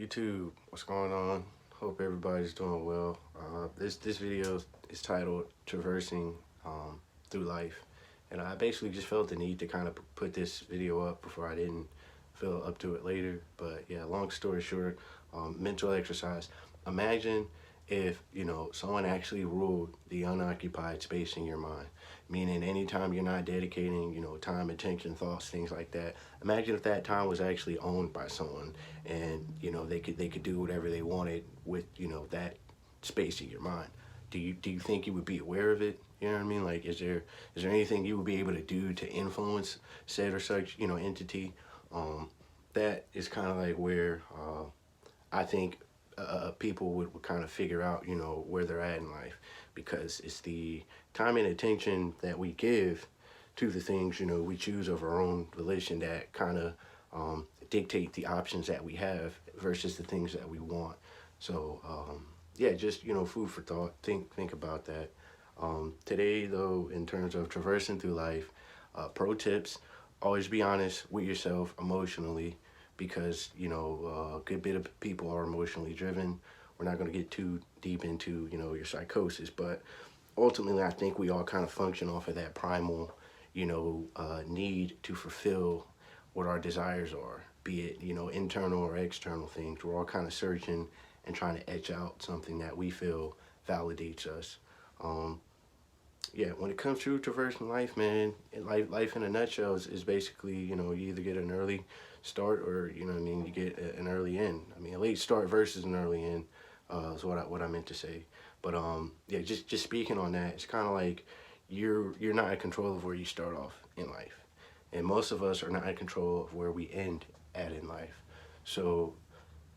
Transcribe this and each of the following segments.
YouTube, what's going on? Hope everybody's doing well. This video is titled "Traversing Through Life," and I basically just felt the need to kind of put this video up before I didn't feel up to it later. But yeah, long story short, mental exercise. Imagine if someone actually ruled the unoccupied space in your mind, meaning anytime you're not dedicating time, attention, thoughts, things like that. Imagine if that time was actually owned by someone, and they could do whatever they wanted with that space in your mind. Do you think you would be aware of it? You know what I mean? Like, is there anything you would be able to do to influence said or such entity? That is kind of like where I think people would kind of figure out where they're at in life, because it's the time and attention that we give to the things we choose of our own volition that kind of dictate the options that we have versus the things that we want. So yeah, just food for thought. Think about that. Today though, in terms of traversing through life, pro tips: always be honest with yourself emotionally, because a good bit of people are emotionally driven. We're not going to get too deep into your psychosis, but ultimately I think we all kind of function off of that primal need to fulfill what our desires are, be it internal or external things. We're all kind of searching and trying to etch out something that we feel validates us. Yeah, when it comes to traversing life, man, life in a nutshell is basically, you either get an early start, or, what I mean, you get an early end. I mean, a late start versus an early end is what I meant to say. But yeah, just speaking on that, it's kind of like you're not in control of where you start off in life, and most of us are not in control of where we end at in life. So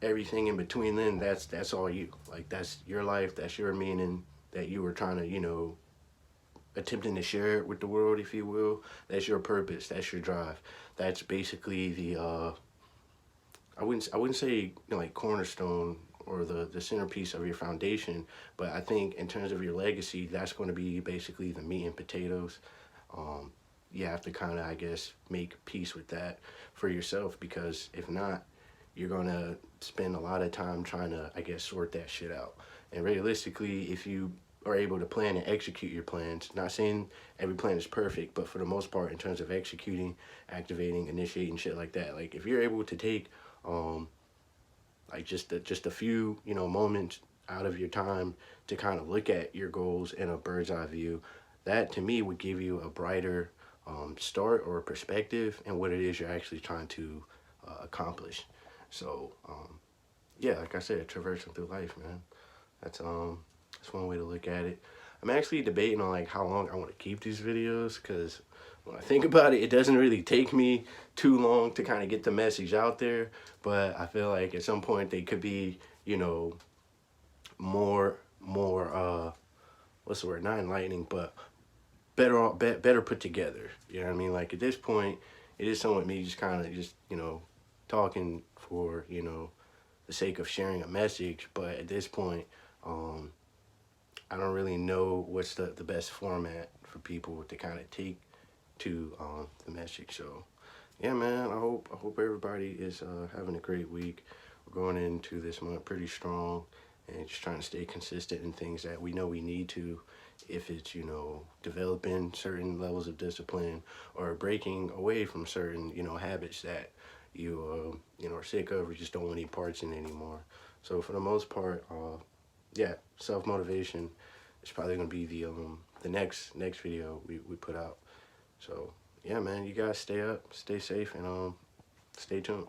everything in between then, that's all you. Like, that's your life, that's your meaning that you were trying to attempting to share it with the world, if you will. That's your purpose, that's your drive. That's basically the I wouldn't say like cornerstone or the centerpiece of your foundation, but I think in terms of your legacy, that's going to be basically the meat and potatoes. You have to kind of, I guess, make peace with that for yourself, because if not, you're going to spend a lot of time trying to, I guess, sort that shit out. And realistically, if you are able to plan and execute your plans, not saying every plan is perfect, but for the most part, in terms of executing, activating, initiating, shit like that, like if you're able to take like just a few moments out of your time to kind of look at your goals in a bird's eye view, that to me would give you a brighter start or perspective and what it is you're actually trying to accomplish. So yeah, like I said, traversing through life, man. That's one way to look at it. I'm actually debating on like how long I want to keep these videos, because when I think about it, it doesn't really take me too long to kind of get the message out there. But I feel like at some point they could be, more what's the word? Not enlightening, but better put together. You know what I mean? Like, at this point, it is somewhat me just kind of just talking for the sake of sharing a message. But at this point, I don't really know what's the best format for people to kind of take to the message. So yeah, man, I hope everybody is having a great week. We're going into this month pretty strong, and just trying to stay consistent in things that we know we need to, if it's developing certain levels of discipline, or breaking away from certain habits that you are sick of, or just don't want any parts in anymore. So for the most part, yeah, self-motivation is probably going to be the next video we put out. So yeah, man, you guys stay up, stay safe, and stay tuned.